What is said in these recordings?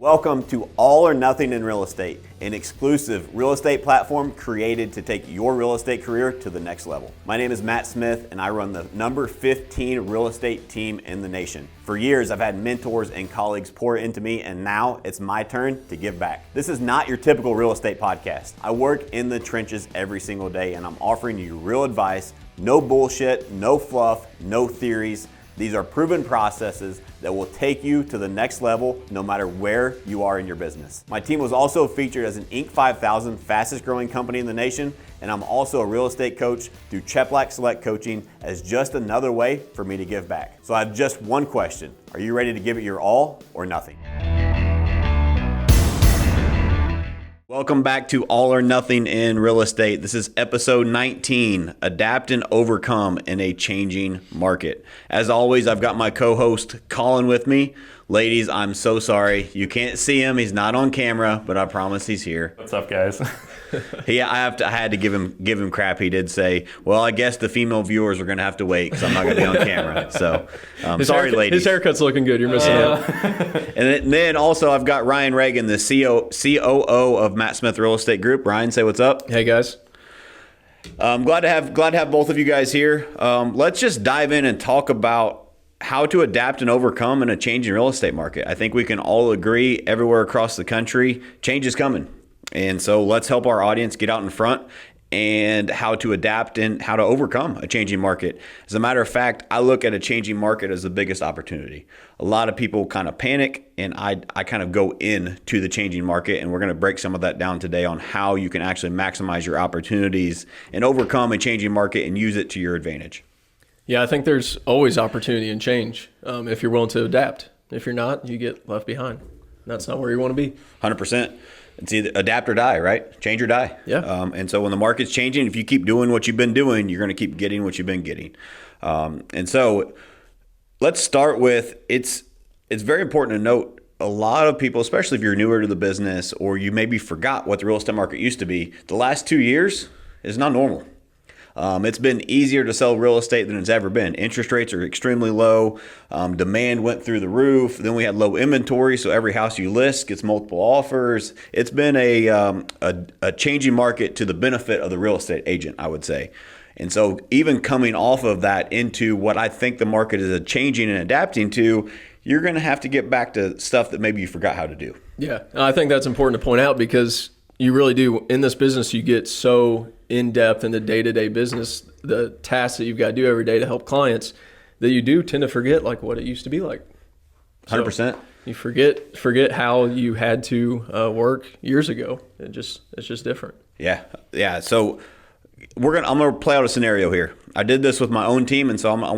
Welcome to All or Nothing in Real Estate, an exclusive real estate platform created to take your real estate career to the next level. My name is Matt Smith and I run the number 15 real estate team in the nation. For years, I've had mentors and colleagues pour into me, and now it's my turn to give back. This is not your typical real estate podcast. I work in the trenches every single day and I'm offering you real advice, no bullshit, no fluff, no theories. These are proven processes that will take you to the next level no matter where you are in your business. My team was also featured as an Inc. 5000 fastest growing company in the nation, and I'm also a real estate coach through Cheplack Select Coaching as just another way for me to give back. So I have just one question. Are you ready to give it your all or nothing? Welcome back to All or Nothing in Real Estate. This is episode 19, Adapt and Overcome in a Changing Market. As always, I've got my co-host Colin with me. Ladies, I'm so sorry. You can't see him. He's not on camera, but I promise he's here. What's up, guys? I had to give him crap. He did say, well, I guess the female viewers are going to have to wait because I'm not going to be on camera. So, sorry, ladies. His haircut's looking good. You're missing out. And then also I've got Ryan Reagan, the COO of Matt Smith Real Estate Group. Ryan, say what's up. Hey, guys. I'm glad to have both of you guys here. Let's just dive in and talk about how to adapt and overcome in a changing real estate market. I think we can all agree everywhere across the country, change is coming. And so let's help our audience get out in front and how to adapt and how to overcome a changing market. As a matter of fact, I look at a changing market as the biggest opportunity. A lot of people kind of panic, and I kind of go into the changing market, and we're going to break some of that down today on how you can actually maximize your opportunities and overcome a changing market and use it to your advantage. Yeah, I think there's always opportunity and change if you're willing to adapt. If you're not, you get left behind. That's not where you want to be. 100%. It's either adapt or die, right? Change or die. Yeah. And so when the market's changing, if you keep doing what you've been doing, you're going to keep getting what you've been getting. And so let's start with, it's very important to note, a lot of people, especially if you're newer to the business or you maybe forgot what the real estate market used to be, the last 2 years is not normal. It's been easier to sell real estate than it's ever been. Interest rates are extremely low. Demand went through the roof. Then we had low inventory, so every house you list gets multiple offers. It's been a changing market to the benefit of the real estate agent, I would say. And so even coming off of that into what I think the market is changing and adapting to, you're going to have to get back to stuff that maybe you forgot how to do. Yeah, I think that's important to point out because you really do. In this business, you get so in-depth in the day-to-day business, the tasks that you've got to do every day to help clients, that you do tend to forget like what it used to be like. 100%. You forget how you had to work years ago. It's just different. Yeah. So I'm gonna play out a scenario here. I did this with my own team, and so I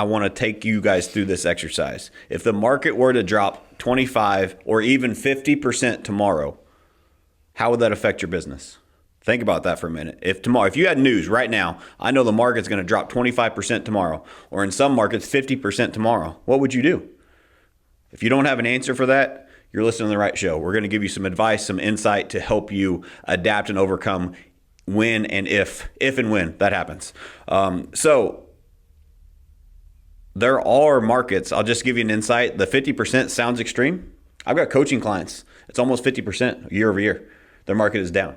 want to take you guys through this exercise. If the market were to drop 25 or even 50% tomorrow, how would that affect your business? Think about that for a minute. If you had news right now, I know the market's going to drop 25% tomorrow, or in some markets 50% tomorrow, what would you do? If you don't have an answer for that, you're listening to the right show. We're going to give you some advice, some insight to help you adapt and overcome when and if and when that happens. So there are markets. I'll just give you an insight. The 50% sounds extreme. I've got coaching clients. It's almost 50% year over year. Their market is down.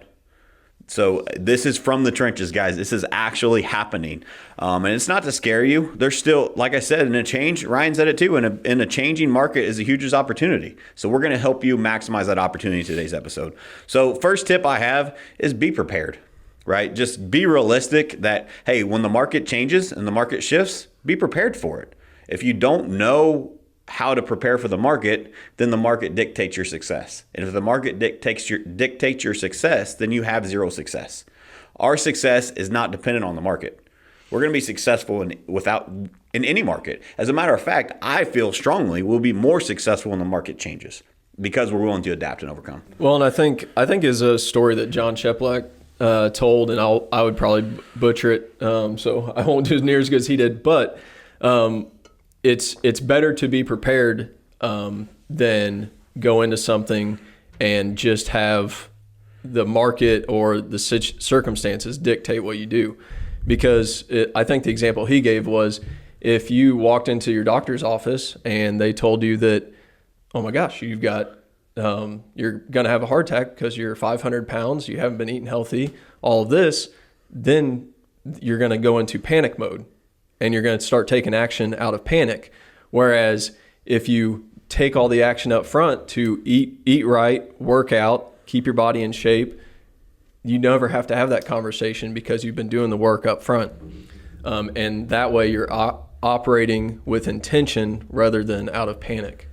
So this is from the trenches, guys. This is actually happening. And it's not to scare you. There's still, like I said, in a change, Ryan said it too, in a changing market is the hugest opportunity. So we're going to help you maximize that opportunity in today's episode. So first tip I have is be prepared, right? Just be realistic that, hey, when the market changes and the market shifts, be prepared for it. If you don't know how to prepare for the market, then the market dictates your success. And if the market dictates your success, then you have zero success. Our success is not dependent on the market. We're going to be successful in any market. As a matter of fact, I feel strongly we'll be more successful when the market changes because we're willing to adapt and overcome. Well, and I think is a story that John Cheplack told, and I would probably butcher it, so I won't do as near as good as he did, but it's better to be prepared than go into something and just have the market or the circumstances dictate what you do. Because I think the example he gave was if you walked into your doctor's office and they told you that, oh my gosh, you've got you're going to have a heart attack because you're 500 pounds, you haven't been eating healthy, all of this, then you're going to go into panic mode and you're going to start taking action out of panic. Whereas if you take all the action up front to eat right, work out, keep your body in shape, you never have to have that conversation because you've been doing the work up front. And that way you're operating with intention rather than out of panic.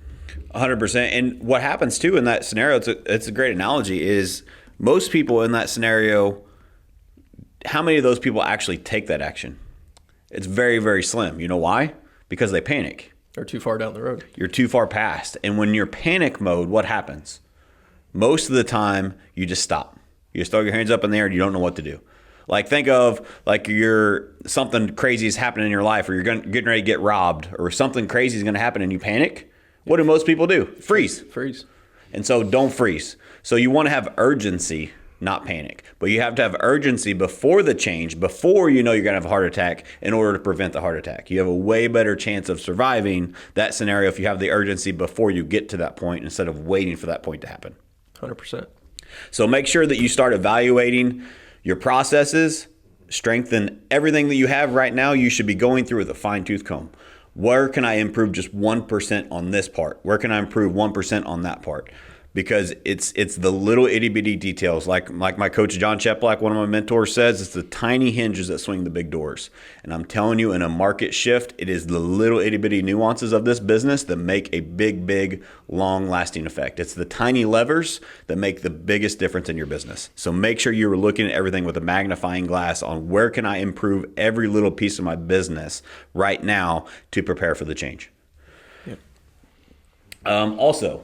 100%. And what happens too in that scenario, it's a great analogy, is most people in that scenario, how many of those people actually take that action? It's very, very slim. You know why? Because they panic. They're too far down the road. You're too far past. And when you're panic mode, what happens? Most of the time, you just stop. You just throw your hands up in the air and you don't know what to do. Like think of like something crazy is happening in your life, or you're getting ready to get robbed, or something crazy is going to happen and you panic. What do most people do? Freeze. And so don't freeze. So you want to have urgency, not panic. But you have to have urgency before the change, before you know you're going to have a heart attack, in order to prevent the heart attack. You have a way better chance of surviving that scenario if you have the urgency before you get to that point instead of waiting for that point to happen. 100%. So make sure that you start evaluating your processes, strengthen everything that you have right now. You should be going through with a fine-tooth comb. Where can I improve just 1% on this part? Where can I improve 1% on that part? Because it's the little itty bitty details. Like my coach John Cheplack, one of my mentors, says, it's the tiny hinges that swing the big doors. And I'm telling you, in a market shift, it is the little itty bitty nuances of this business that make a big, long lasting effect. It's the tiny levers that make the biggest difference in your business. So make sure you're looking at everything with a magnifying glass on where can I improve every little piece of my business right now to prepare for the change. Yep. Also,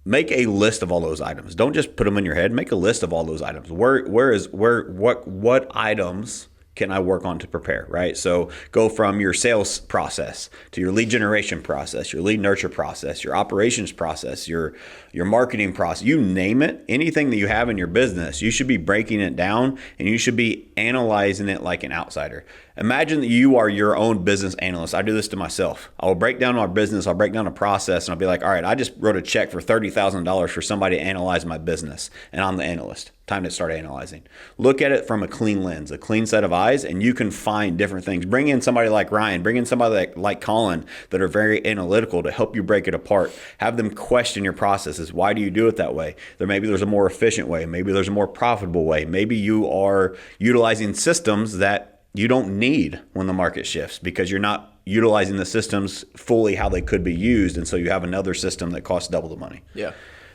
make a list of all those items. Don't just put them in your head. Make a list of all those items. What items can I work on to prepare, right? So go from your sales process to your lead generation process, your lead nurture process, your operations process, your marketing process, you name it. Anything that you have in your business, you should be breaking it down and you should be analyzing it like an outsider. Imagine that you are your own business analyst. I do this to myself. I will break down my business. I'll break down a process and I'll be like, all right, I just wrote a check for $30,000 for somebody to analyze my business. And I'm the analyst. Time to start analyzing. Look at it from a clean lens, a clean set of eyes, and you can find different things. Bring in somebody like Ryan, bring in somebody like Colin that are very analytical to help you break it apart. Have them question your processes. Why do you do it that way? Maybe there's a more efficient way. Maybe there's a more profitable way. Maybe you are utilizing systems that you don't need when the market shifts because you're not utilizing the systems fully how they could be used. And so you have another system that costs double the money. Yeah.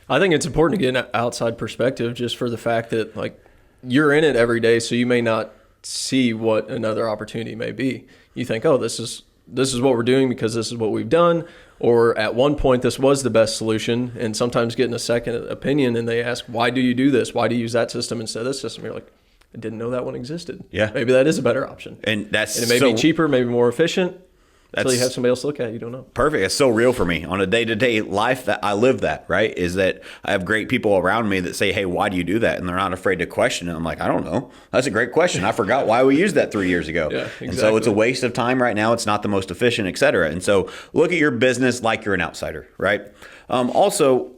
I think it's important to get an outside perspective just for the fact that like you're in it every day. So you may not see what another opportunity may be. You think, oh, this is what we're doing because this is what we've done. Or at one point, this was the best solution. And sometimes getting a second opinion and they ask, why do you do this? Why do you use that system instead of this system? You're like, I didn't know that one existed. Yeah. Maybe that is a better option. And it may be cheaper, maybe more efficient. Until you have somebody else look at it, you don't know. Perfect. It's so real for me on a day-to-day life that I live that, right? Is that I have great people around me that say, hey, why do you do that? And they're not afraid to question it. I'm like, I don't know. That's a great question. I forgot why we used that 3 years ago. Yeah, exactly. And so it's a waste of time right now. It's not the most efficient, et cetera. And so look at your business like you're an outsider, right? Also,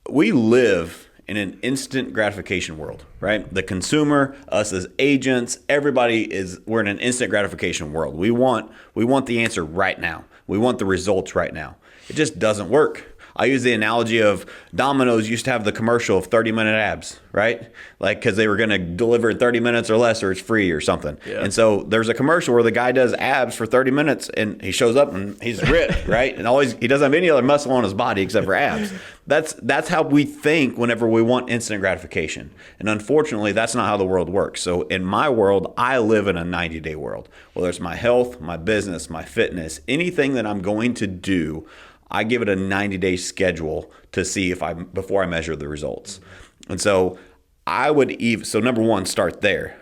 we live in an instant gratification world, right? The consumer, us as agents, we're in an instant gratification world. We want the answer right now. We want the results right now. It just doesn't work. I use the analogy of Domino's used to have the commercial of 30-minute abs, right? Like, because they were going to deliver in 30 minutes or less or it's free or something. Yeah. And so there's a commercial where the guy does abs for 30 minutes and he shows up and he's ripped, right? And he doesn't have any other muscle on his body except for abs. That's how we think whenever we want instant gratification. And unfortunately, that's not how the world works. So in my world, I live in a 90-day world. Whether it's my health, my business, my fitness, anything that I'm going to do, I give it a 90-day schedule to see before I measure the results. And so number one, start there.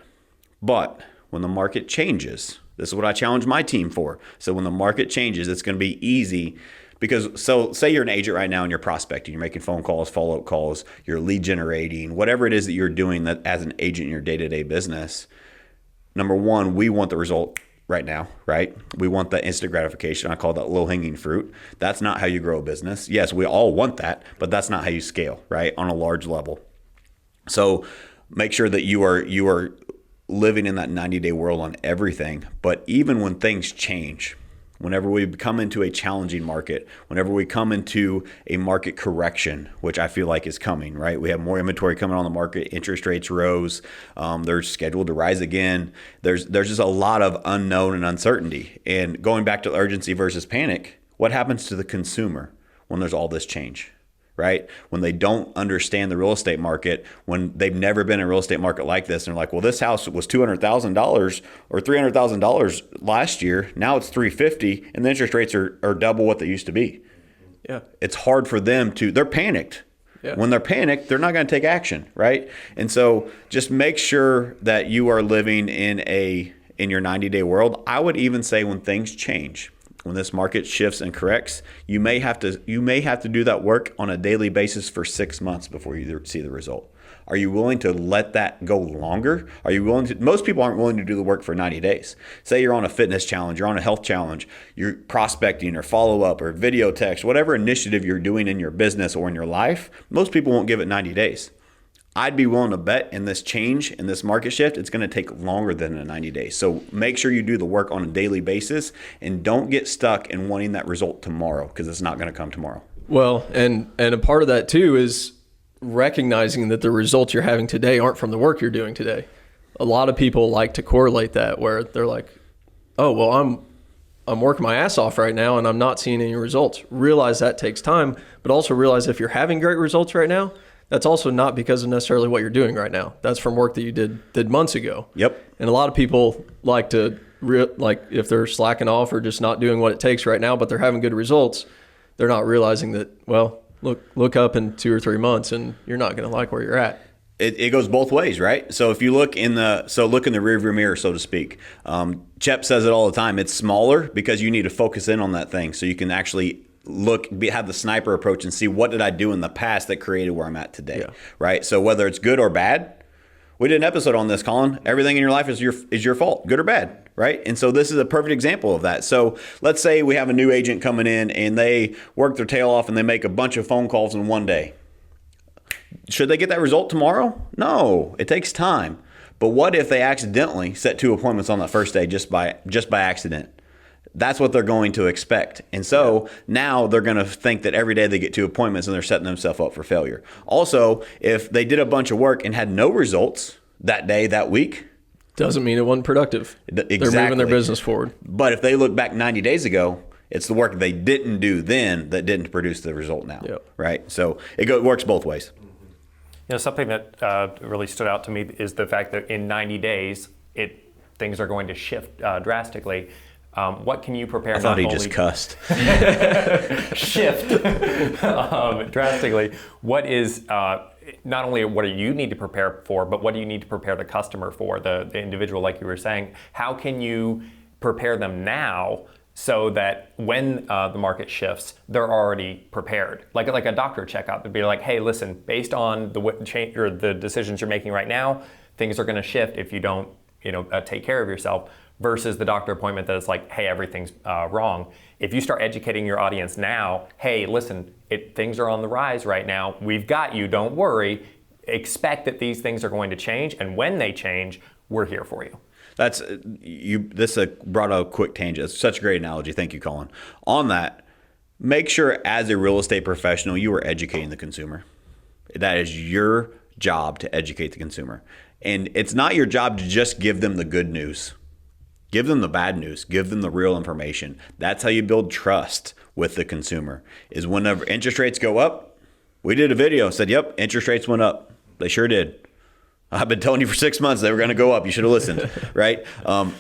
But when the market changes, this is what I challenge my team for. So when the market changes, it's going to be easy because say you're an agent right now and you're prospecting, you're making phone calls, follow-up calls, you're lead generating, whatever it is that you're doing that as an agent in your day-to-day business. Number one, we want the result right now, right? We want that instant gratification. I call that low-hanging fruit. That's not how you grow a business. Yes, we all want that, but that's not how you scale, right? On a large level. So make sure that you are living in that 90-day world on everything. But even when things change, whenever we come into a challenging market, whenever we come into a market correction, which I feel like is coming, right? We have more inventory coming on the market. Interest rates rose. They're scheduled to rise again. There's just a lot of unknown and uncertainty. And going back to urgency versus panic, what happens to the consumer when there's all this change? Right? When they don't understand the real estate market, when they've never been in a real estate market like this, and they're like, well, this house was $200,000 or $300,000 last year. Now it's $350,000 and the interest rates are double what they used to be. Yeah. It's hard for them they're panicked. Yeah. When they're panicked, they're not going to take action. Right. And so just make sure that you are living in your 90-day world. I would even say when things change, when this market shifts and corrects, you may have to do that work on a daily basis for 6 months before you see the result. Are you willing to let that go longer? Are you willing to? Most people aren't willing to do the work for 90 days. Say you're on a fitness challenge, you're on a health challenge, you're prospecting or follow up or video text, whatever initiative you're doing in your business or in your life, most people won't give it 90 days. I'd be willing to bet in this change, in this market shift, it's going to take longer than 90 days. So make sure you do the work on a daily basis and don't get stuck in wanting that result tomorrow, because it's not going to come tomorrow. Well, and a part of that too is recognizing that the results you're having today aren't from the work you're doing today. A lot of people like to correlate that, where they're like, oh, well, I'm working my ass off right now and I'm not seeing any results. Realize that takes time, but also realize if you're having great results right now, that's also not because of necessarily what you're doing right now. That's from work that you did months ago. Yep. And a lot of people like to, if they're slacking off or just not doing what it takes right now, but they're having good results, they're not realizing that, well, look up in 2 or 3 months and you're not going to like where you're at. It goes both ways, right? So if you look in the rearview mirror, so to speak. Chep says it all the time. It's smaller because you need to focus in on that thing so you can actually have the sniper approach and see what did I do in the past that created where I'm at today, right? So whether it's good or bad, we did an episode on this, Colin. Everything in your life is your fault, good or bad, right? And so this is a perfect example of that. So let's say we have a new agent coming in and they work their tail off and they make a bunch of phone calls in one day. Should they get that result tomorrow? No, it takes time. But what if they accidentally set 2 appointments on that first day just by accident? That's what they're going to expect. And so now they're going to think that every day they get 2 appointments and they're setting themselves up for failure. Also, if they did a bunch of work and had no results that day, that week, doesn't mean it wasn't productive. Exactly. They're moving their business forward. But if they look back 90 days ago, it's the work they didn't do then that didn't produce the result now, right? So it works both ways. You know, something that really stood out to me is the fact that in 90 days, things are going to shift drastically. What can you prepare? I thought he just cussed. Shift drastically. What is not only what do you need to prepare for, but what do you need to prepare the customer for, the individual, like you were saying? How can you prepare them now so that when the market shifts, they're already prepared? Like a doctor checkup, it'd be like, hey, listen, based on the change or the decisions you're making right now, things are going to shift if you don't, take care of yourself. Versus the doctor appointment that is like, hey, everything's wrong. If you start educating your audience now, hey, listen, things are on the rise right now. We've got you. Don't worry. Expect that these things are going to change, and when they change, we're here for you. This brought a quick tangent. It's such a great analogy. Thank you, Colin. On that, make sure as a real estate professional, you are educating the consumer. That is your job to educate the consumer. And it's not your job to just give them the good news. Give them the bad news. Give them the real information. That's how you build trust with the consumer, is whenever interest rates go up. We did a video, said, yep, interest rates went up. They sure did. I've been telling you for 6 months they were going to go up. You should have listened, right?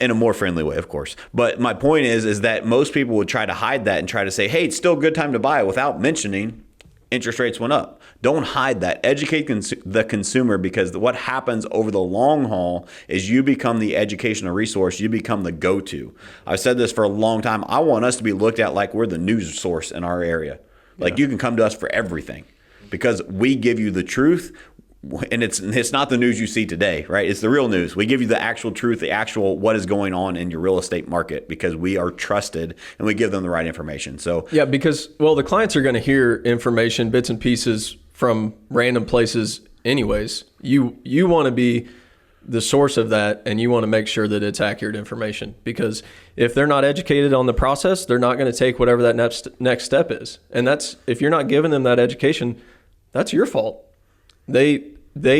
In a more friendly way, of course. But my point is that most people would try to hide that and try to say, hey, it's still a good time to buy without mentioning interest rates went up. Don't hide that. Educate the consumer, because what happens over the long haul is you become the educational resource. You become the go-to. I've said this for a long time. I want us to be looked at like we're the news source in our area. Like you can come to us for everything because we give you the truth. and it's not the news you see today, right? It's the real news. We give you the actual truth, the actual what is going on in your real estate market, because we are trusted and we give them the right information. So yeah, because the clients are going to hear information, bits and pieces from random places anyways. You want to be the source of that, and you want to make sure that it's accurate information, because if they're not educated on the process, they're not going to take whatever that next step is. And if you're not giving them that education, that's your fault. They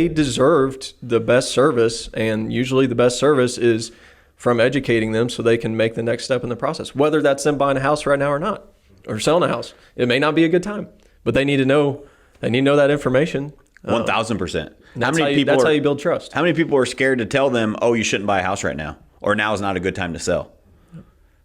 deserved the best service, and usually the best service is from educating them so they can make the next step in the process, whether that's them buying a house right now or not, or selling a house. It may not be a good time, but they need to know that information. 1,000%. That's how you build trust. How many people are scared to tell them, oh, you shouldn't buy a house right now, or now is not a good time to sell?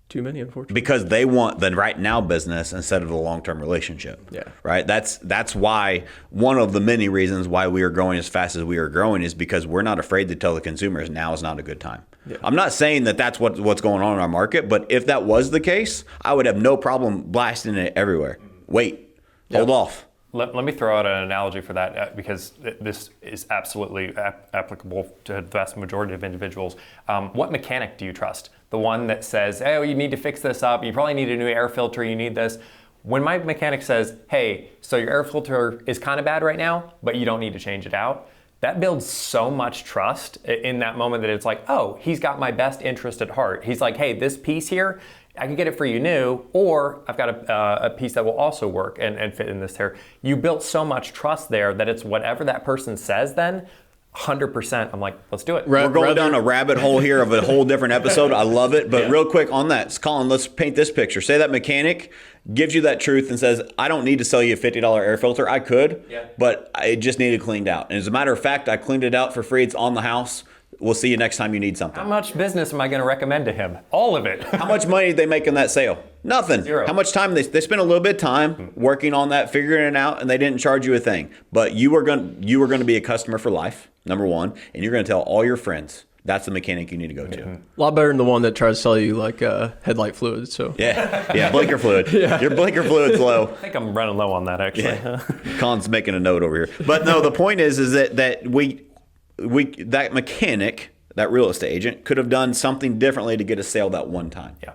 Too many, unfortunately. Because they want the right now business instead of the long-term relationship. Yeah. Right. That's why one of the many reasons why we are growing as fast as we are growing is because we're not afraid to tell the consumers now is not a good time. Yeah. I'm not saying that that's what's going on in our market, but if that was the case, I would have no problem blasting it everywhere. Wait, hold off. Let me throw out an analogy for that, because this is absolutely applicable to the vast majority of individuals. What mechanic do you trust? The one that says, oh, you need to fix this up, you probably need a new air filter, you need this. When my mechanic says, hey, so your air filter is kind of bad right now, but you don't need to change it out, that builds so much trust in that moment that it's like, oh, he's got my best interest at heart. He's like, hey, this piece here, I can get it for you new, or I've got a piece that will also work and fit in this here. You built so much trust there that it's whatever that person says then, 100%, I'm like, let's do it. We're going down a rabbit hole here of a whole different episode. I love it. But real quick on that, Colin, let's paint this picture. Say that mechanic gives you that truth and says, I don't need to sell you a $50 air filter. I could, but it just needed cleaned out. And as a matter of fact, I cleaned it out for free. It's on the house. We'll see you next time you need something. How much business am I going to recommend to him? All of it. How much money did they make in that sale? Nothing. Zero. How much time? They spent a little bit of time working on that, figuring it out, and they didn't charge you a thing. But you were going to be a customer for life, number one, and you're going to tell all your friends. That's the mechanic you need to go to. A lot better than the one that tries to sell you like headlight fluid. So blinker fluid. Your blinker fluid's low. I think I'm running low on that, actually. Yeah. Colin's making a note over here. But no, the point is that that mechanic, that real estate agent, could have done something differently to get a sale that one time. Yeah.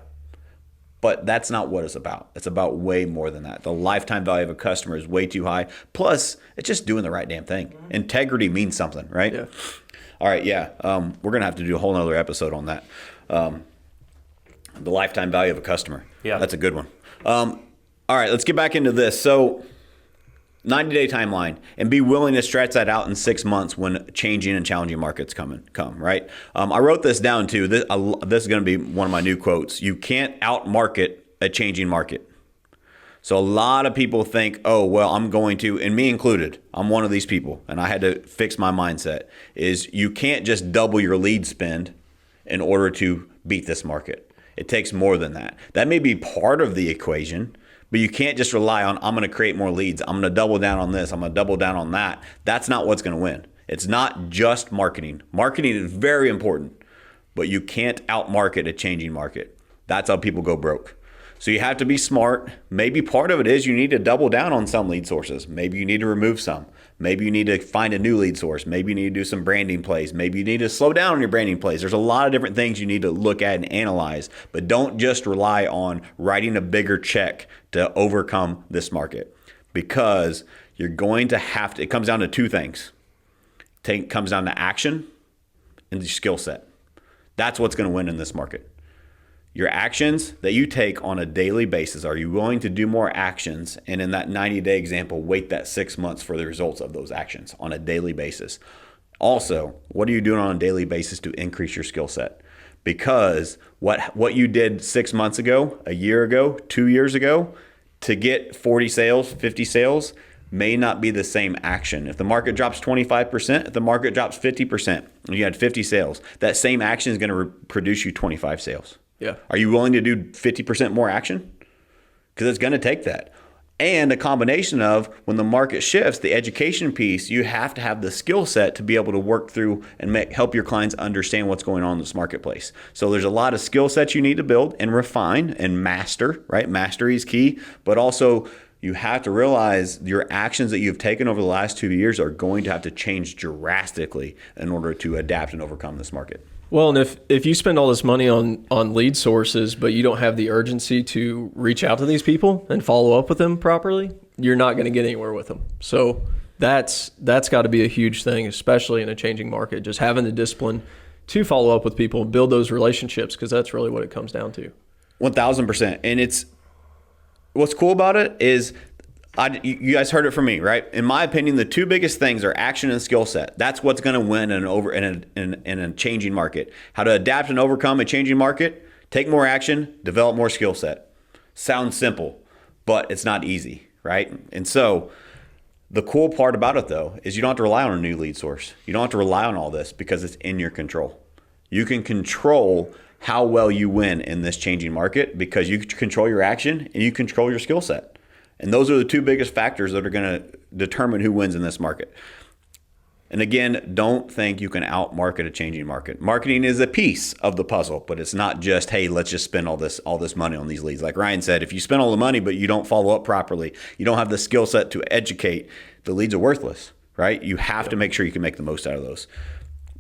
But that's not what it's about. It's about way more than that. The lifetime value of a customer is way too high. Plus, it's just doing the right damn thing. Integrity means something, right? Yeah. All right, we're going to have to do a whole nother episode on that. The lifetime value of a customer. Yeah. That's a good one. All right, let's get back into this. So 90-day timeline, and be willing to stretch that out in 6 months when changing and challenging markets come, right? I wrote this down too. This is going to be one of my new quotes. You can't outmarket a changing market. So a lot of people think, oh, well, I'm going to, and me included, I'm one of these people, and I had to fix my mindset, is you can't just double your lead spend in order to beat this market. It takes more than that. That may be part of the equation, but you can't just rely on, I'm going to create more leads. I'm going to double down on this. I'm going to double down on that. That's not what's going to win. It's not just marketing. Marketing is very important, but you can't outmarket a changing market. That's how people go broke. So you have to be smart. Maybe part of it is you need to double down on some lead sources. Maybe you need to remove some. Maybe you need to find a new lead source. Maybe you need to do some branding plays. Maybe you need to slow down on your branding plays. There's a lot of different things you need to look at and analyze, but don't just rely on writing a bigger check to overcome this market, because you're going to have to, it comes down to two things. It comes down to action and the skill set. That's what's going to win in this market. Your actions that you take on a daily basis, are you willing to do more actions? And in that 90-day example, wait that 6 months for the results of those actions on a daily basis. Also, what are you doing on a daily basis to increase your skill set? Because what you did 6 months ago, a year ago, 2 years ago, to get 40 sales, 50 sales, may not be the same action. If the market drops 25%, if the market drops 50%, and you had 50 sales, that same action is going to produce you 25 sales. Yeah. Are you willing to do 50% more action? Because it's going to take that. And a combination of when the market shifts, the education piece, you have to have the skill set to be able to work through and help your clients understand what's going on in this marketplace. So there's a lot of skill sets you need to build and refine and master, right? Mastery is key, but also You have to realize your actions that you've taken over the last 2 years are going to have to change drastically in order to adapt and overcome this market. Well, and if you spend all this money on lead sources, but you don't have the urgency to reach out to these people and follow up with them properly, you're not going to get anywhere with them. So that's got to be a huge thing, especially in a changing market, just having the discipline to follow up with people, build those relationships, because that's really what it comes down to. 1,000%. And what's cool about it is, you guys heard it from me, right? In my opinion, the two biggest things are action and skill set. That's what's going to win in a changing market. How to adapt and overcome a changing market, take more action, develop more skill set. Sounds simple, but it's not easy, right? And so the cool part about it, though, is you don't have to rely on a new lead source. You don't have to rely on all this because it's in your control. You can control how well you win in this changing market because you control your action and you control your skill set. And those are the two biggest factors that are going to determine who wins in this market. And again, don't think you can outmarket a changing market. Marketing is a piece of the puzzle, but it's not just, hey, let's just spend all this money on these leads. Like Ryan said, if you spend all the money but you don't follow up properly, you don't have the skill set to educate, the leads are worthless, right? You have to make sure you can make the most out of those.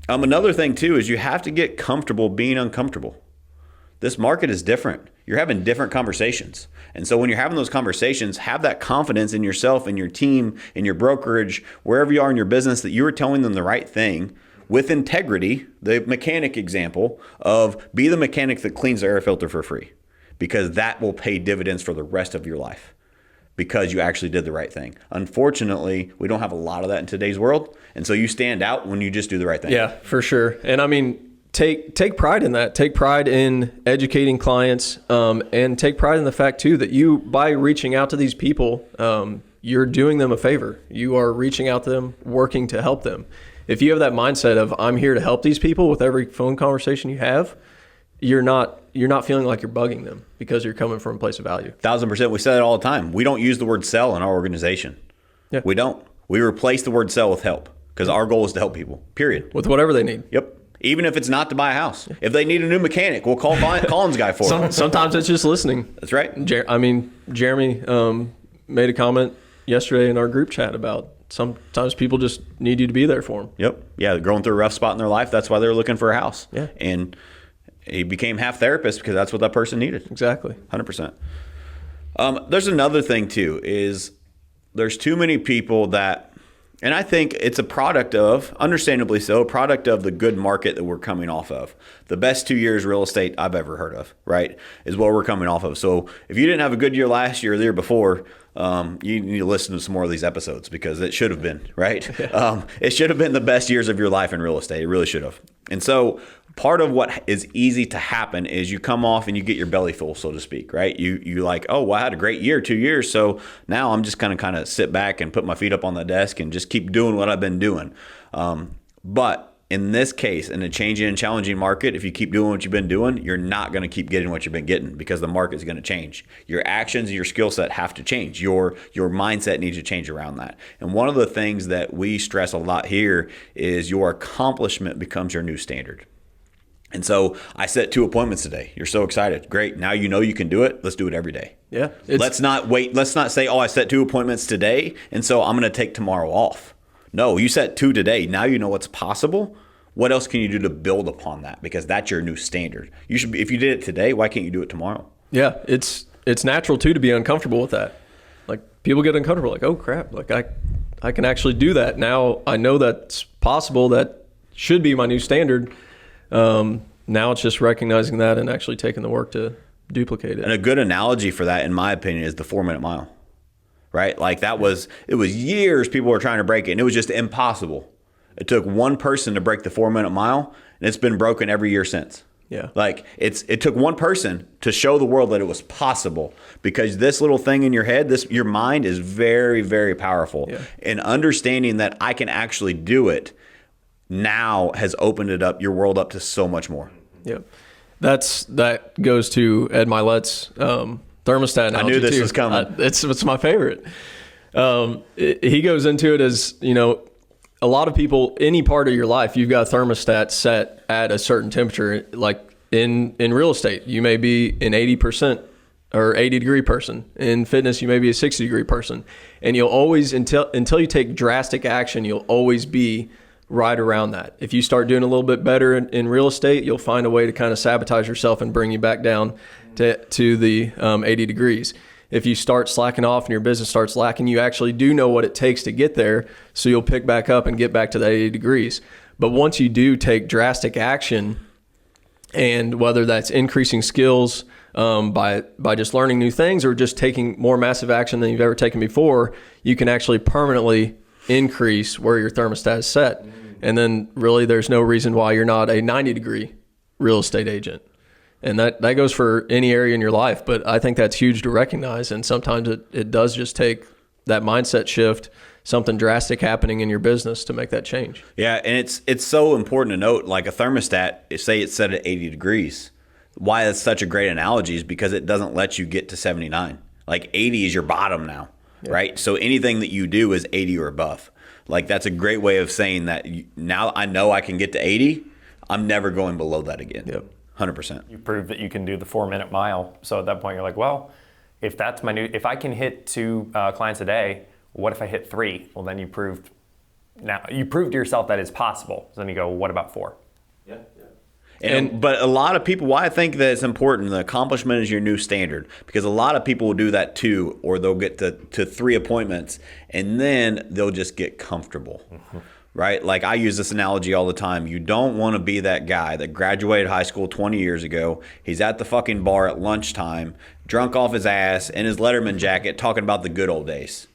Another thing too is you have to get comfortable being uncomfortable. This market is different. You're having different conversations. And so when you're having those conversations, have that confidence in yourself and your team, in your brokerage, wherever you are in your business, that you are telling them the right thing with integrity. The mechanic example of be the mechanic that cleans the air filter for free, because that will pay dividends for the rest of your life because you actually did the right thing. Unfortunately, we don't have a lot of that in today's world. And so you stand out when you just do the right thing. Yeah, for sure. And I mean, Take pride in that. Take pride in educating clients, and take pride in the fact too that you, by reaching out to these people, you're doing them a favor. You are reaching out to them, working to help them. If you have that mindset of I'm here to help these people with every phone conversation you have, you're not feeling like you're bugging them because you're coming from a place of value. 1,000%. We say it all the time. We don't use the word sell in our organization. Yeah. We don't. We replace the word sell with help because our goal is to help people, period. With whatever they need. Yep. Even if it's not to buy a house. If they need a new mechanic, we'll call Colin's guy for it. Sometimes it's just listening. That's right. Jeremy made a comment yesterday in our group chat about sometimes people just need you to be there for them. Yep. Yeah, they're going through a rough spot in their life. That's why they're looking for a house. Yeah. And he became half therapist because that's what that person needed. Exactly. 100%. There's another thing, too, is there's too many people that, and I think it's a product of, understandably so, a product of the good market that we're coming off of. The best 2 years real estate I've ever heard of, right, is what we're coming off of. So if you didn't have a good year last year or the year before, you need to listen to some more of these episodes because it should have been, right? Yeah. It should have been the best years of your life in real estate. It really should have. And so part of what is easy to happen is you come off and you get your belly full, so to speak, right? You like, oh, well, I had a great year, 2 years, so now I'm just kind of sit back and put my feet up on the desk and just keep doing what I've been doing. But in this case, in a changing and challenging market, if you keep doing what you've been doing, you're not going to keep getting what you've been getting because the market is going to change. Your actions and your skill set have to change. Your mindset needs to change around that. And one of the things that we stress a lot here is your accomplishment becomes your new standard. And so I set 2 appointments today. You're so excited. Great. Now you know you can do it. Let's do it every day. Yeah. Let's not wait. Let's not say, oh, I set 2 appointments today, and so I'm going to take tomorrow off. No, you set 2 today. Now you know what's possible. What else can you do to build upon that? Because that's your new standard. You should be, if you did it today, why can't you do it tomorrow? Yeah, it's natural too to be uncomfortable with that. Like people get uncomfortable, like, oh crap, like I can actually do that. Now I know that's possible. That should be my new standard. Now it's just recognizing that and actually taking the work to duplicate it. And a good analogy for that, in my opinion, is the 4-minute mile, right? Like it was years people were trying to break it, and it was just impossible. It took one person to break the 4-minute mile, and it's been broken every year since. Yeah. Like it took one person to show the world that it was possible, because this little thing in your head, your mind is very, very powerful. Yeah. And understanding that I can actually do it now has opened your world up to so much more. Yep. That goes to Ed Milet's thermostat analogy. I knew this too. was coming. It's my favorite. He goes into it as, a lot of people, any part of your life, you've got a thermostat set at a certain temperature. Like in real estate, you may be in 80% or 80-degree person. In fitness, you may be a 60-degree person. And you'll always, until you take drastic action, you'll always be right around that. If you start doing a little bit better in real estate, you'll find a way to kind of sabotage yourself and bring you back down to the 80 degrees. If you start slacking off and your business starts lacking, you actually do know what it takes to get there, so you'll pick back up and get back to that 80 degrees. But once you do take drastic action, and whether that's increasing skills by just learning new things or just taking more massive action than you've ever taken before, you can actually permanently increase where your thermostat is set. And then really there's no reason why you're not a 90-degree real estate agent. And that goes for any area in your life. But I think that's huge to recognize. And sometimes it does just take that mindset shift, something drastic happening in your business to make that change. Yeah, and it's so important to note, like a thermostat, say it's set at 80 degrees. Why that's such a great analogy is because it doesn't let you get to 79. Like 80 is your bottom now, right? So anything that you do is 80 or above. Like that's a great way of saying that now I know I can get to 80. I'm never going below that again. Yep. 100%. You prove that you can do the 4-minute mile. So at that point, you're like, well, if I can hit 2 clients a day, what if I hit 3? Well, then you proved to yourself that it's possible. So then you go, well, what about 4? Yeah. But a lot of people, why I think that it's important, the accomplishment is your new standard, because a lot of people will do that too, or they'll get to 3 appointments and then they'll just get comfortable. Right? Like I use this analogy all the time. You don't want to be that guy that graduated high school 20 years ago. He's at the fucking bar at lunchtime, drunk off his ass in his Letterman jacket, talking about the good old days.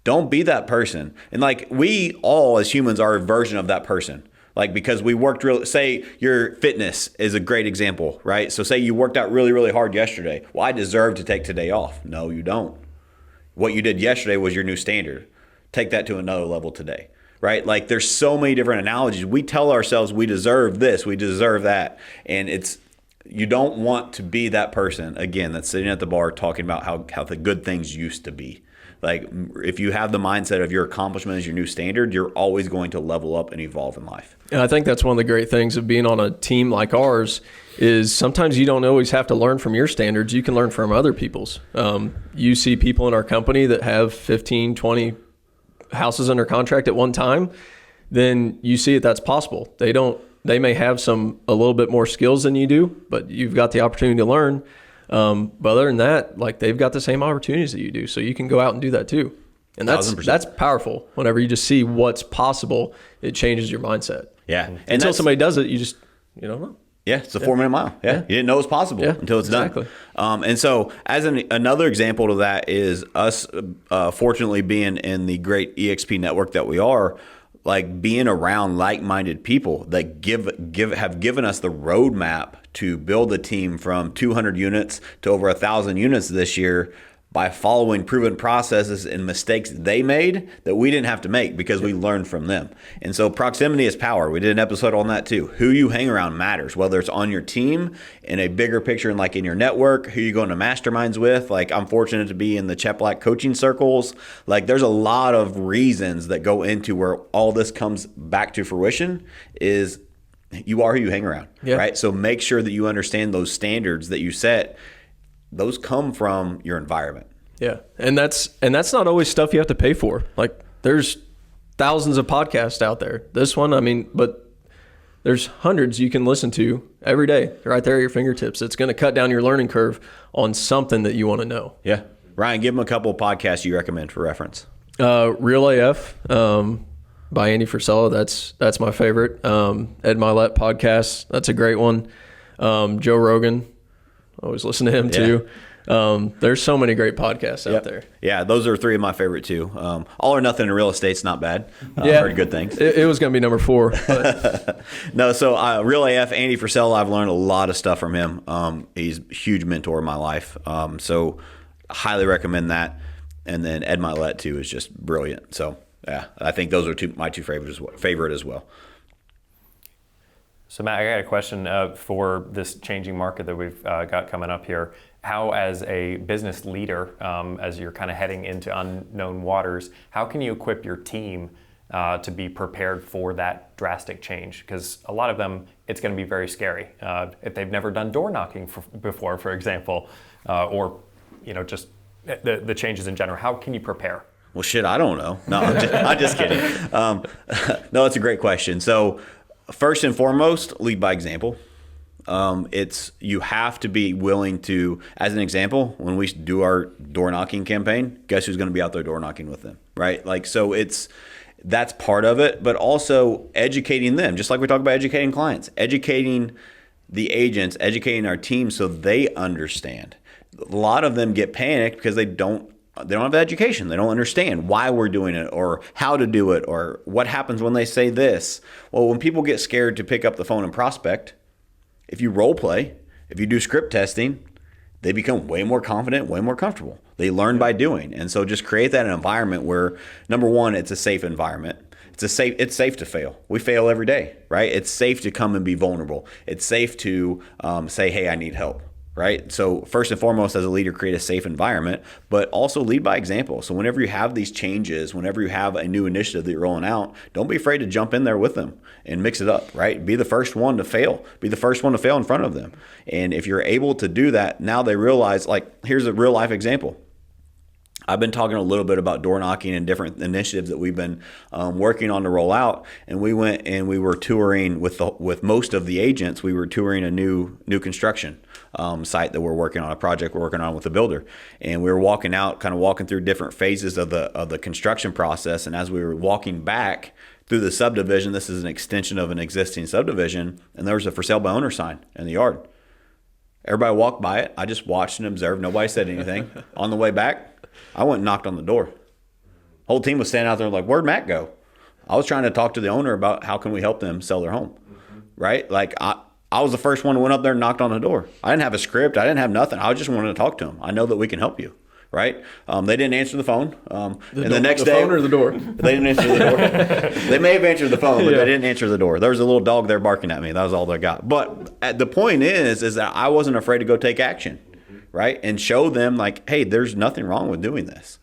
Don't be that person. And like we all as humans are a version of that person. Like because we worked say your fitness is a great example, right? So say you worked out really, really hard yesterday. Well, I deserve to take today off. No, you don't. What you did yesterday was your new standard. Take that to another level today. Right? Like there's so many different analogies. We tell ourselves we deserve this, we deserve that. And you don't want to be that person, again, that's sitting at the bar talking about how the good things used to be. Like if you have the mindset of your accomplishment as your new standard, you're always going to level up and evolve in life. And I think that's one of the great things of being on a team like ours is sometimes you don't always have to learn from your standards. You can learn from other people's. You see people in our company that have 15, 20 houses under contract at one time, then you see that's possible. They may have a little bit more skills than you do, but you've got the opportunity to learn. But other than that, like they've got the same opportunities that you do. So you can go out and do that too. And that's powerful. Whenever you just see what's possible, it changes your mindset. Yeah. And until somebody does it, you don't know. Yeah, it's a 4-minute mile. Yeah. You didn't know it's possible until it's done. And so as another example to that is us fortunately being in the great EXP network that we are, like being around like-minded people that have given us the roadmap to build a team from 200 units to over 1,000 units this year by following proven processes and mistakes they made that we didn't have to make because we learned from them. And so proximity is power. We did an episode on that too. Who you hang around matters, whether it's on your team, in a bigger picture, and like in your network, who you go into masterminds with. Like I'm fortunate to be in the Cheplack coaching circles. Like there's a lot of reasons that go into where all this comes back to fruition is you are who you hang around, right? So make sure that you understand those standards that you set. Those come from your environment. Yeah. And that's not always stuff you have to pay for. Like there's thousands of podcasts out there. This one, but there's hundreds you can listen to every day right there at your fingertips. It's going to cut down your learning curve on something that you want to know. Yeah. Ryan, give them a couple of podcasts you recommend for reference. Real AF by Andy Frisella. That's my favorite. Ed Milet podcast. That's a great one. Joe Rogan. Always listen to him too. There's so many great podcasts out there. Yeah, those are 3 of my favorite too. All or Nothing in Real Estate's not bad. I've heard good things. It was going to be number 4. But. No, so Real AF, Andy Frisella, I've learned a lot of stuff from him. He's a huge mentor in my life. So highly recommend that. And then Ed Milet too is just brilliant. So yeah, I think those are my 2 favorite as well. So Matt, I got a question for this changing market that we've got coming up here. How, as a business leader, as you're kind of heading into unknown waters, how can you equip your team to be prepared for that drastic change? Because a lot of them, it's going to be very scary. If they've never done door knocking before, for example, or just the changes in general? How can you prepare? Well, shit, I don't know. No, I'm just kidding. No, it's a great question. So first and foremost, lead by example. You have to be willing to, as an example, when we do our door knocking campaign, guess who's going to be out there door knocking with them, right? Like, so that's part of it, but also educating them, just like we talk about educating clients, educating the agents, educating our team so they understand. A lot of them get panicked because they don't have education. They don't understand why we're doing it or how to do it or what happens when they say this. Well, when people get scared to pick up the phone and prospect, if you role play, if you do script testing, they become way more confident, way more comfortable. They learn by doing. And so just create that environment where, number one, it's a safe environment. It's safe to fail. We fail every day, right? It's safe to come and be vulnerable. It's safe to say, hey, I need help, right? So first and foremost, as a leader, create a safe environment, but also lead by example. So whenever you have these changes, whenever you have a new initiative that you're rolling out, don't be afraid to jump in there with them and mix it up, right? Be the first one to fail. Be the first one to fail in front of them. And if you're able to do that, now they realize, like, here's a real life example. I've been talking a little bit about door knocking and different initiatives that we've been working on to roll out. And we went and we were touring with most of the agents. We were touring a new construction site that we're working on, a project we're working on with a builder. And we were walking out, kind of walking through different phases of the construction process. And as we were walking back through the subdivision, this is an extension of an existing subdivision, and there was a for sale by owner sign in the yard. Everybody walked by it. I just watched and observed. Nobody said anything. On the way back, I went and knocked on the door. Whole team was standing out there like, where'd Matt go? I was trying to talk to the owner about how can we help them sell their home, right? Like I was the first one who went up there and knocked on the door. I didn't have a script. I didn't have nothing. I just wanted to talk to them. I know that we can help you, right? They didn't answer the phone. The next day, phone or the door? They didn't answer the door. They may have answered the phone, but they didn't answer the door. There was a little dog there barking at me. That was all they got. But the point is that I wasn't afraid to go take action, right? And show them like, hey, there's nothing wrong with doing this.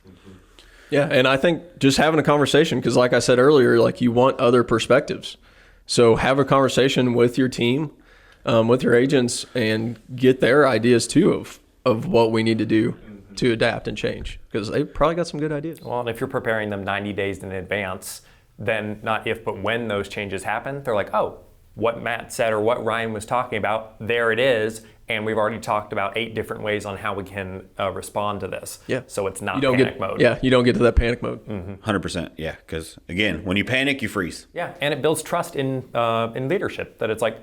Yeah, and I think just having a conversation, because like I said earlier, like you want other perspectives. So have a conversation with your team, with your agents, and get their ideas too of what we need to do to adapt and change, because they probably got some good ideas. Well, and if you're preparing them 90 days in advance, then not if, but when those changes happen, they're like, oh, what Matt said or what Ryan was talking about, there it is. And we've already talked about 8 different ways on how we can respond to this. Yeah. So it's not panic mode. Yeah, you don't get to that panic mode. 100%. Yeah, because again, when you panic, you freeze. Yeah, and it builds trust in leadership, that it's like,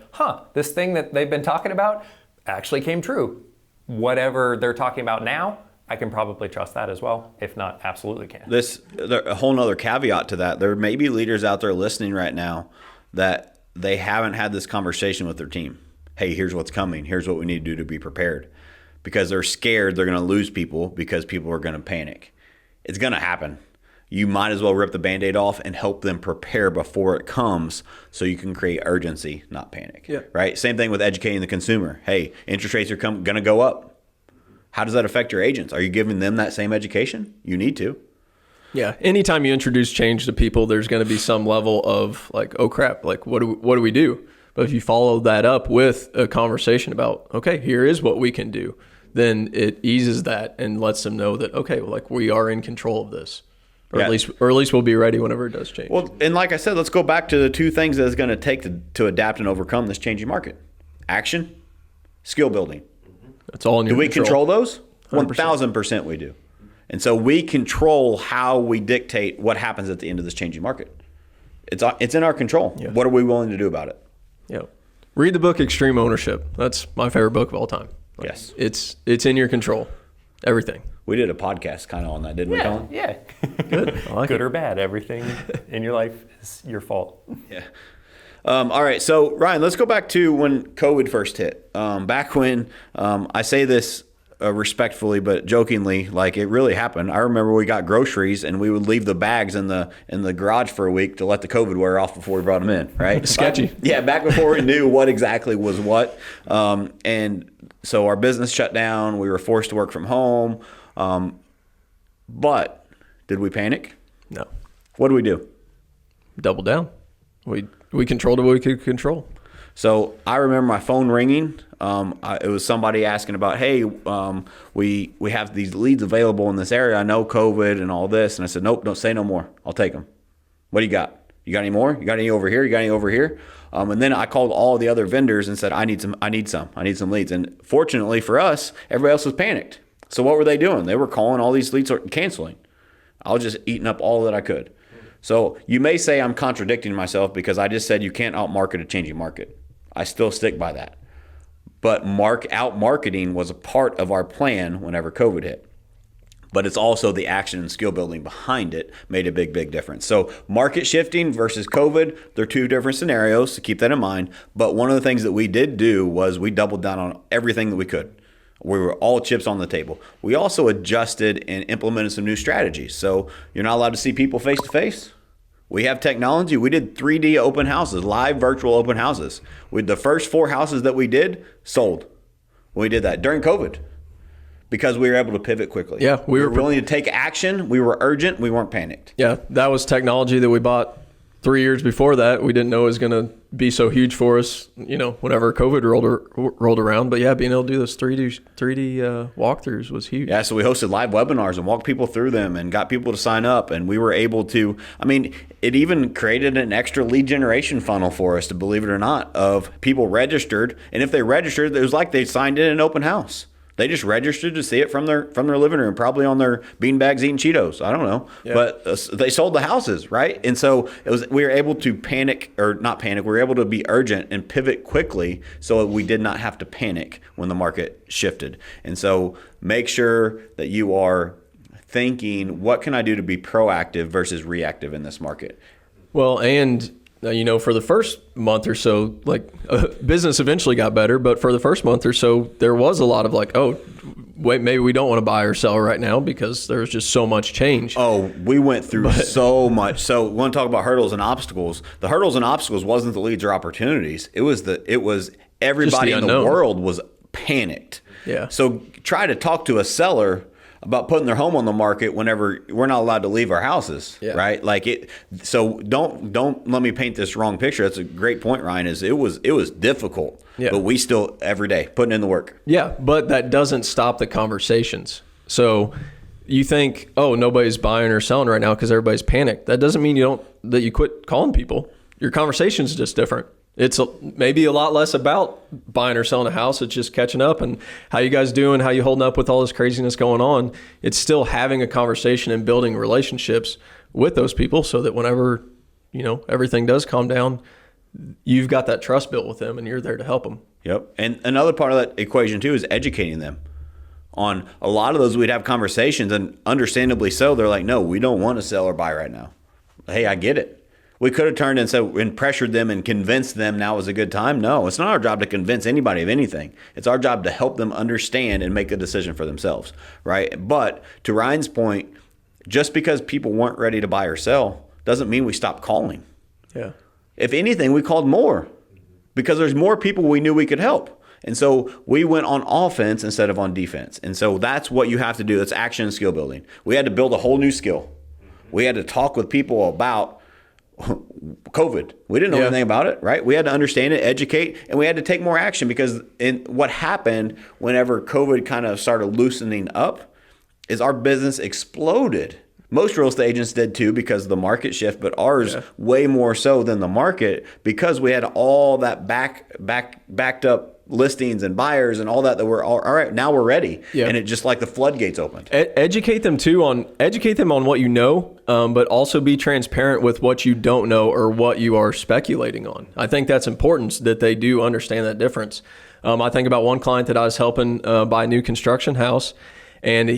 this thing that they've been talking about actually came true. Whatever they're talking about now, I can probably trust that as well. If not, absolutely can. A whole nother caveat to that. There may be leaders out there listening right now that they haven't had this conversation with their team. Hey, here's what's coming. Here's what we need to do to be prepared. Because they're scared they're going to lose people because people are going to panic. It's going to happen. You might as well rip the Band-Aid off and help them prepare before it comes so you can create urgency, not panic. Yeah. Right? Same thing with educating the consumer. Hey, interest rates are going to go up. How does that affect your agents? Are you giving them that same education? You need to. Yeah. Anytime you introduce change to people, there's going to be some level of like, oh crap, like what do we do? But if you follow that up with a conversation about, okay, here is what we can do, then it eases that and lets them know that, okay, well, like we are in control of this, or at least we'll be ready whenever it does change. Well, and like I said, let's go back to the 2 things that it's going to take to adapt and overcome this changing market: action, skill building. That's all in your control. Do we control those? 100%. 1,000% we do. And so we control how we dictate what happens at the end of this changing market. It's in our control. Yeah. What are we willing to do about it? Yeah. Read the book Extreme Ownership. That's my favorite book of all time. Like, yes. It's in your control. Everything. We did a podcast kind of on that, didn't we, Colin? Yeah. Good. I like Good it. or bad, everything in your life is your fault. Yeah. All right. So, Ryan, let's go back to when COVID first hit. Back when, I say this respectfully but jokingly, like it really happened. I remember we got groceries and we would leave the bags in the garage for a week to let the COVID wear off before we brought them in, right? Sketchy. Back before we knew what exactly was what. And so our business shut down. We were forced to work from home. But did we panic? No. What did we do? Double down. We controlled what we could control. So I remember my phone ringing. It was somebody asking about, hey, we have these leads available in this area. I know COVID and all this. And I said, nope, don't say no more. I'll take them. What do you got? You got any more? You got any over here? You got any over here? And then I called all the other vendors and said, I need some leads. And fortunately for us, everybody else was panicked. So what were they doing? They were calling all these leads or canceling. I was just eating up all that I could. So you may say I'm contradicting myself because I just said you can't outmarket a changing market. I still stick by that. But out marketing was a part of our plan whenever COVID hit. But it's also the action and skill building behind it made a big, big difference. So market shifting versus COVID, they're two different scenarios, so keep that in mind. But one of the things that we did do was we doubled down on everything that we could. We were all chips on the table. We also adjusted and implemented some new strategies. So you're not allowed to see people face to face. We have technology. We did 3D open houses, live virtual open houses. The first 4 houses that we did sold. We did that during COVID because we were able to pivot quickly. Yeah, we were willing to take action. We were urgent. We weren't panicked. Yeah, that was technology that we bought 3 years before that. We didn't know it was going to be so huge for us, whenever COVID rolled around. But yeah, being able to do those 3D walkthroughs was huge. Yeah, so we hosted live webinars and walked people through them and got people to sign up. And we were able to, it even created an extra lead generation funnel for us, to believe it or not, of people registered. And if they registered, it was like they signed in an open house. They just registered to see it from their living room, probably on their beanbags eating Cheetos. I don't know. Yeah. But they sold the houses, right? And so we were able to we were able to be urgent and pivot quickly so we did not have to panic when the market shifted. And so make sure that you are thinking, what can I do to be proactive versus reactive in this market? Well, and for the first month or so, business eventually got better, but for the first month or so, there was a lot of wait, maybe we don't want to buy or sell right now because there's just so much change. Oh, we went through so much. So we want to talk about hurdles and obstacles. The hurdles and obstacles wasn't the leads or opportunities. It was everybody in the world was panicked. Yeah. So try to talk to a seller about putting their home on the market whenever we're not allowed to leave our houses, right? So don't let me paint this wrong picture. That's a great point, Ryan. It was difficult, but we still every day putting in the work. Yeah, but that doesn't stop the conversations. So you think, oh, nobody's buying or selling right now because everybody's panicked. That doesn't mean that you quit calling people. Your conversation's just different. It's maybe a lot less about buying or selling a house. It's just catching up and how you guys doing, how you holding up with all this craziness going on. It's still having a conversation and building relationships with those people so that whenever, everything does calm down, you've got that trust built with them and you're there to help them. Yep. And another part of that equation too is educating them. On a lot of those, we'd have conversations, and understandably so, they're like, no, we don't want to sell or buy right now. Hey, I get it. We could have turned and pressured them and convinced them now is a good time. No, it's not our job to convince anybody of anything. It's our job to help them understand and make a decision for themselves, right? But to Ryan's point, just because people weren't ready to buy or sell doesn't mean we stopped calling. Yeah. If anything, we called more because there's more people we knew we could help. And so we went on offense instead of on defense. And so that's what you have to do. That's action and skill building. We had to build a whole new skill. We had to talk with people about COVID. We didn't know anything about it, right? We had to understand it, educate, and we had to take more action because what happened whenever COVID kind of started loosening up is our business exploded. Most real estate agents did too because of the market shift, but ours way more so than the market because we had all that backed up listings and buyers and all that were all right. Now we're ready, and it just like the floodgates opened. Educate them on what you know, but also be transparent with what you don't know or what you are speculating on. I think that's important that they do understand that difference. I think about one client that I was helping buy a new construction house, and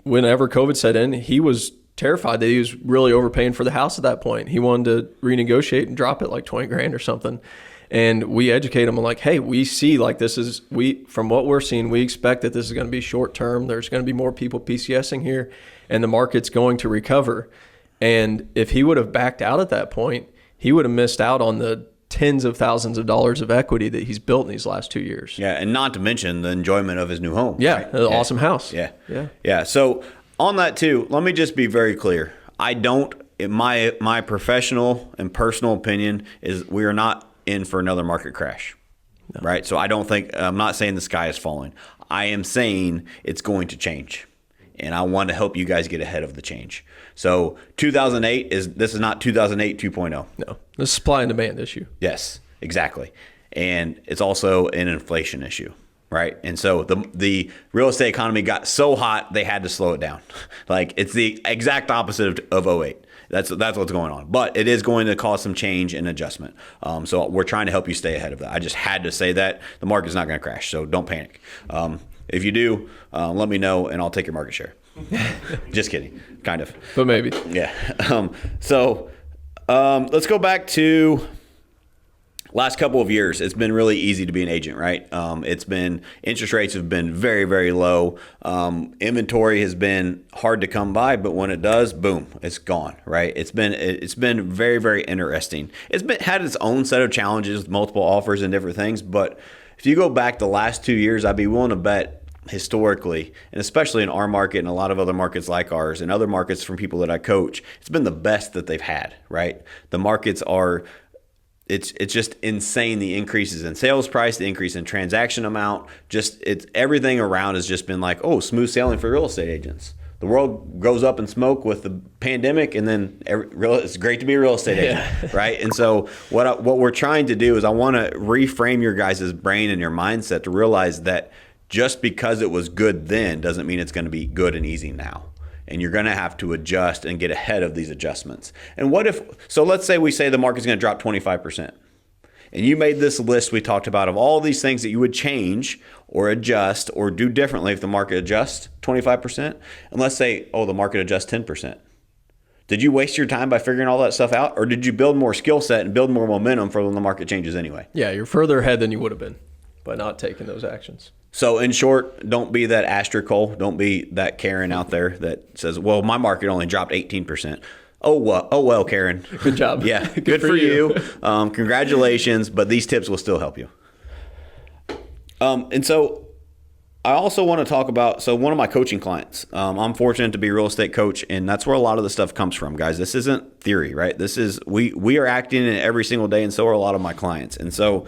whenever COVID set in, he was terrified that he was really overpaying for the house at that point. He wanted to renegotiate and drop it like $20,000 or something. And we educate them like, hey, we see from what we're seeing, we expect that this is going to be short term. There's going to be more people PCSing here and the market's going to recover. And if he would have backed out at that point, he would have missed out on the tens of thousands of dollars of equity that he's built in these last 2 years. Yeah. And not to mention the enjoyment of his new home. Yeah. Right? An awesome house. Yeah. So on that too, let me just be very clear. My professional and personal opinion is we are not in for another market crash. No. Right? So I'm not saying the sky is falling. I am saying it's going to change. And I want to help you guys get ahead of the change. So 2008 this is not 2008 2.0. No, this is supply and demand issue. Yes, exactly. And it's also an inflation issue, right? And so the real estate economy got so hot they had to slow it down. Like it's the exact opposite of 08. That's what's going on. But it is going to cause some change and adjustment. So we're trying to help you stay ahead of that. I just had to say that. The market's not going to crash, so don't panic. If you do, let me know, and I'll take your market share. Just kidding. Kind of. But maybe. Yeah. Let's go back to last couple of years. It's been really easy to be an agent, right? Interest rates have been very, very low. Inventory has been hard to come by, but when it does, boom, it's gone, right? It's been very, very interesting. It's had its own set of challenges, multiple offers and different things. But if you go back the last 2 years, I'd be willing to bet historically, and especially in our market and a lot of other markets like ours and other markets from people that I coach, it's been the best that they've had, right? The markets are, it's just insane. The increases in sales price, the increase in transaction amount, it's everything around has just been like, oh, smooth sailing for real estate agents. The world goes up in smoke with the pandemic, and then it's great to be a real estate agent, right? And so what we're trying to do is I want to reframe your guys' brain and your mindset to realize that just because it was good then doesn't mean it's going to be good and easy now. And you're going to have to adjust and get ahead of these adjustments. And let's say we say the market's going to drop 25%. And you made this list we talked about of all these things that you would change or adjust or do differently if the market adjusts 25%. And let's say, the market adjusts 10%. Did you waste your time by figuring all that stuff out? Or did you build more skill set and build more momentum for when the market changes anyway? Yeah, you're further ahead than you would have been by not taking those actions. So in short, don't be that Astrid Cole. Don't be that Karen out there that says, well, my market only dropped 18%. Oh, well, Karen. Good job. Yeah, good for you. Congratulations, but these tips will still help you. And so I also want to talk about, one of my coaching clients, I'm fortunate to be a real estate coach, and that's where a lot of the stuff comes from, guys. This isn't theory, right? This is, we are acting in it every single day, and so are a lot of my clients. And so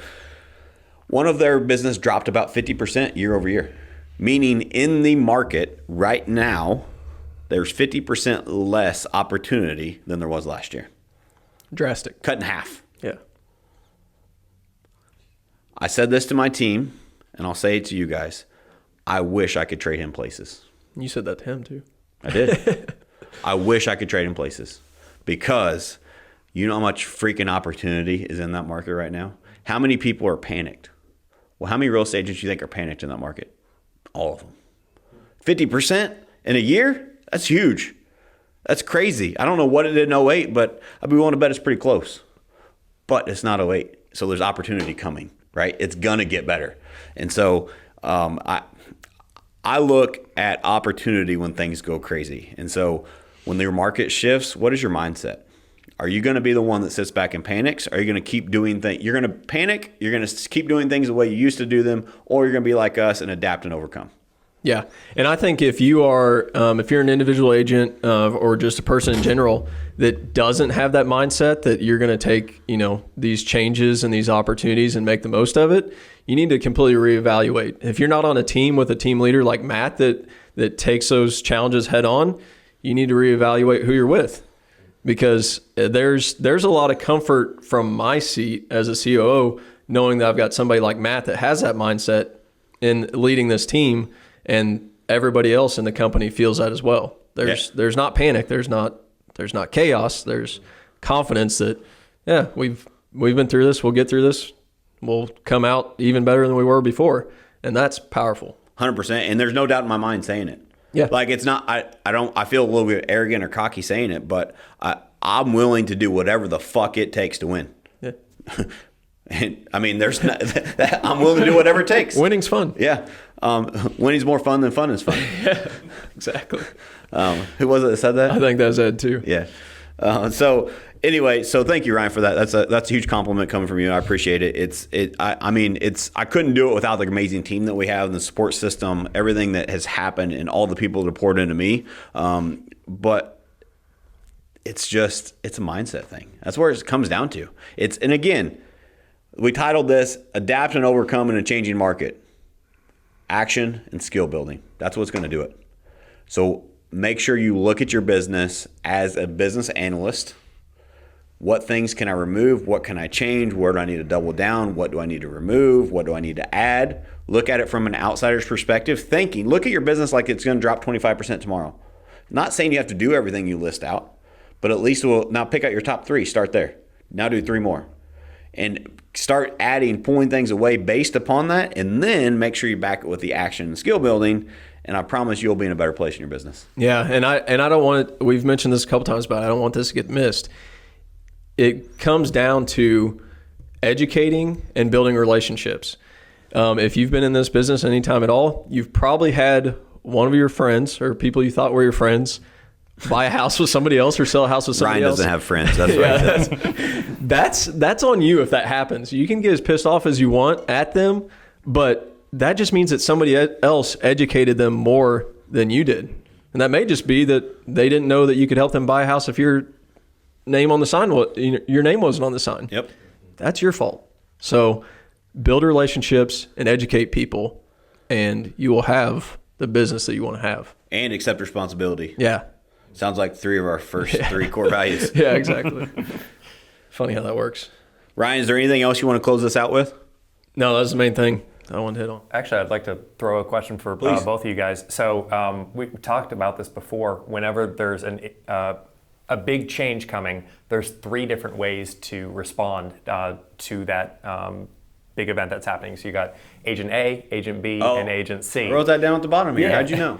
one of their business dropped about 50% year over year, meaning in the market right now, there's 50% less opportunity than there was last year. Drastic. Cut in half. Yeah. I said this to my team, and I'll say it to you guys. I wish I could trade him places. You said that to him too. I did. I wish I could trade him places because you know how much freaking opportunity is in that market right now? How many people are panicked? Well, how many real estate agents do you think are panicked in that market? All of them. 50% in a year? That's huge. That's crazy. I don't know what it did in 08, but I'd be willing to bet it's pretty close. But it's not 08, so there's opportunity coming, right? It's going to get better. And so I look at opportunity when things go crazy. And so when your market shifts, what is your mindset? Are you going to be the one that sits back and panics? Are you going to keep doing things? You're going to panic. You're going to keep doing things the way you used to do them, or you're going to be like us and adapt and overcome. Yeah, and I think if you are, if you're an individual agent or just a person in general that doesn't have that mindset that you're going to take, these changes and these opportunities and make the most of it, you need to completely reevaluate. If you're not on a team with a team leader like Matt that takes those challenges head on, you need to reevaluate who you're with. Because there's a lot of comfort from my seat as a COO knowing that I've got somebody like Matt that has that mindset in leading this team, and everybody else in the company feels that as well. There's not panic, there's not chaos, there's confidence that we've been through this, we'll get through this, we'll come out even better than we were before, and that's powerful. 100%, and there's no doubt in my mind saying it. Yeah. Like it's not, I feel a little bit arrogant or cocky saying it, but I'm willing to do whatever the fuck it takes to win. Yeah. And I mean, I'm willing to do whatever it takes. Winning's fun. Yeah. Winning's more fun than fun is fun. Yeah, exactly. Who was it that said that? I think that's Ed too. Yeah. So anyway, thank you, Ryan, for that. That's a huge compliment coming from you. I appreciate it. I couldn't do it without the amazing team that we have and the support system, everything that has happened and all the people that have poured into me. But it's a mindset thing. That's where it comes down to. And again, We titled this Adapt and Overcome in a Changing Market. Action and skill building. That's what's going to do it. So make sure you look at your business as a business analyst. What things can I remove? What can I change? Where do I need to double down? What do I need to remove? What do I need to add? Look at it from an outsider's perspective, look at your business like it's going to drop 25% tomorrow. Not saying you have to do everything you list out, but at least now pick out your top 3. Start there. Now do 3 more. And start pulling things away based upon that, and then make sure you back it with the action and skill building, and I promise you'll be in a better place in your business. Yeah, and I don't want it, we've mentioned this a couple times, but I don't want this to get missed. It comes down to educating and building relationships. If you've been in this business any time at all, you've probably had one of your friends or people you thought were your friends buy a house with somebody else or sell a house with somebody Ryan else. doesn't have friends. That's right. That's on you if that happens. You can get as pissed off as you want at them, but that just means that somebody else educated them more than you did. And that may just be that they didn't know that you could help them buy a house if your name on the sign, your name wasn't on the sign. Yep. That's your fault. So build relationships and educate people, and you will have the business that you want to have. And accept responsibility. Yeah. Sounds like 3 of our first 3 core values. Yeah, exactly. Funny how that works. Ryan, is there anything else you want to close this out with? No, that's the main thing I wanted to hit on. Actually, I'd like to throw a question for both of you guys. So we talked about this before. Whenever there's a big change coming, there's 3 different ways to respond to that big event that's happening. So you got Agent A, Agent B, and Agent C. I wrote that down at the bottom here. Yeah. How'd you know?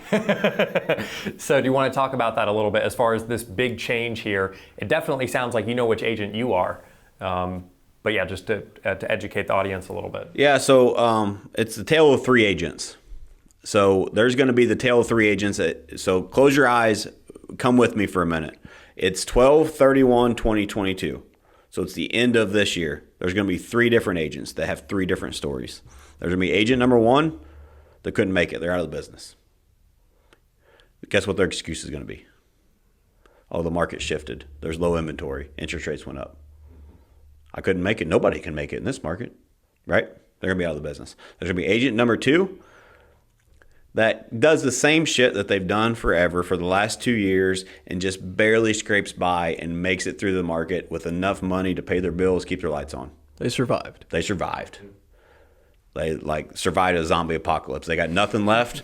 So do you want to talk about that a little bit as far as this big change here? It definitely sounds like you know which agent you are. But yeah, just to educate the audience a little bit. Yeah, so it's the tale of 3 agents. So there's going to be the tale of 3 agents. So close your eyes. Come with me for a minute. It's 12/31/2022. So it's the end of this year. There's going to be 3 different agents that have 3 different stories. There's going to be agent number 1 that couldn't make it. They're out of the business. Guess what their excuse is going to be? Oh, the market shifted. There's low inventory. Interest rates went up. I couldn't make it. Nobody can make it in this market, right? They're going to be out of the business. There's going to be agent number 2 that does the same shit that they've done forever for the last 2 years and just barely scrapes by and makes it through the market with enough money to pay their bills, keep their lights on. They survived. They survived. They survived a zombie apocalypse. They got nothing left,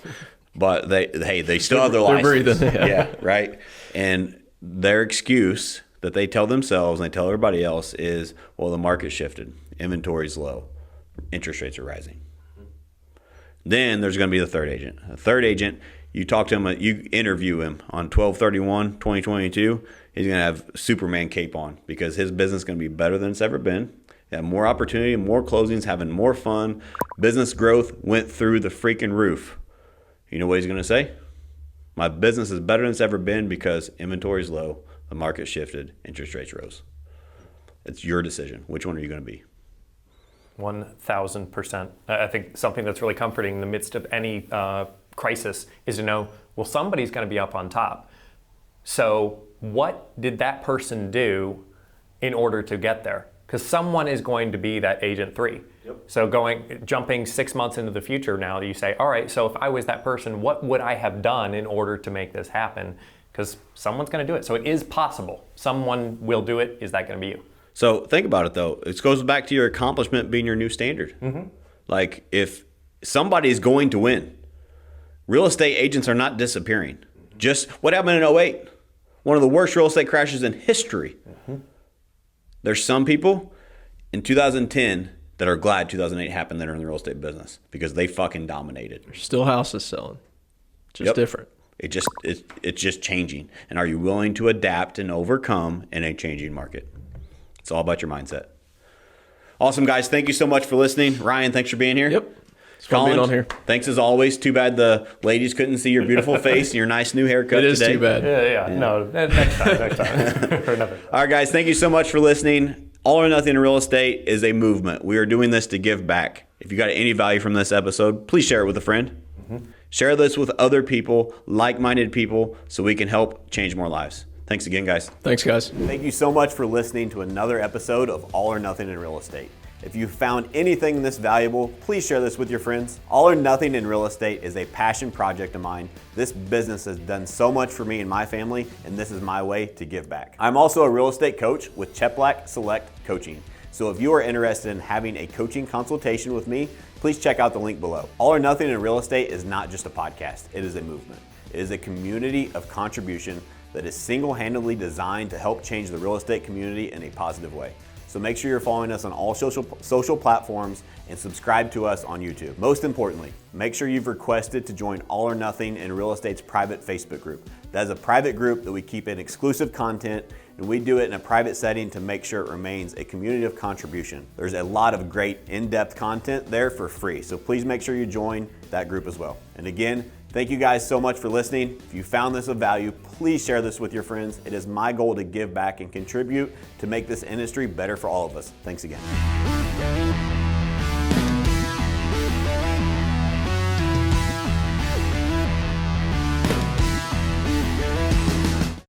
but they still have their license. They're breathing. Yeah, right? And their excuse that they tell themselves and they tell everybody else is, well, the market shifted. Inventory's low. Interest rates are rising. Then there's going to be the third agent. A third agent, you talk to him, you interview him on 12/31/2022. He's going to have Superman cape on because his business is going to be better than it's ever been. They have more opportunity, more closings, having more fun. Business growth went through the freaking roof. You know what he's going to say? My business is better than it's ever been because inventory is low, the market shifted, interest rates rose. It's your decision. Which one are you going to be? 1,000%. I think something that's really comforting in the midst of any crisis is to know, well, somebody's going to be up on top. So what did that person do in order to get there? Because someone is going to be that agent 3. Yep. So jumping 6 months into the future now, you say, all right, so if I was that person, what would I have done in order to make this happen? Because someone's going to do it. So it is possible. Someone will do it. Is that going to be you? So think about it, though. It goes back to your accomplishment being your new standard. Mm-hmm. Like, if somebody's going to win, real estate agents are not disappearing. Mm-hmm. Just what happened in 2008? One of the worst real estate crashes in history. Mm-hmm. There's some people in 2010 that are glad 2008 happened that are in the real estate business because they fucking dominated. There's still houses selling. Just different. It's just changing. And are you willing to adapt and overcome in a changing market? It's all about your mindset. Awesome, guys. Thank you so much for listening. Ryan, thanks for being here. Yep. It's fun being on here. Thanks as always. Too bad the ladies couldn't see your beautiful face and your nice new haircut today. It is too bad. Yeah. No, next time. For another. All right, guys. Thank you so much for listening. All or Nothing in Real Estate is a movement. We are doing this to give back. If you got any value from this episode, please share it with a friend. Mm-hmm. Share this with other people, like-minded people, so we can help change more lives. Thanks again, guys. Thanks, guys. Thank you so much for listening to another episode of All or Nothing in Real Estate. If you found anything in this valuable, please share this with your friends. All or Nothing in Real Estate is a passion project of mine. This business has done so much for me and my family, and this is my way to give back. I'm also a real estate coach with Cheplack Select Coaching. So if you are interested in having a coaching consultation with me, please check out the link below. All or Nothing in Real Estate is not just a podcast, it is a movement. It is a community of contribution that is single-handedly designed to help change the real estate community in a positive way. So make sure you're following us on all social platforms and subscribe to us on YouTube. Most importantly, make sure you've requested to join All or Nothing in Real Estate's private Facebook group. That is a private group that we keep in exclusive content, and we do it in a private setting to make sure it remains a community of contribution. There's a lot of great in-depth content there for free, so please make sure you join that group as well. And again, thank you guys so much for listening. If you found this of value, please share this with your friends. It is my goal to give back and contribute to make this industry better for all of us. Thanks again.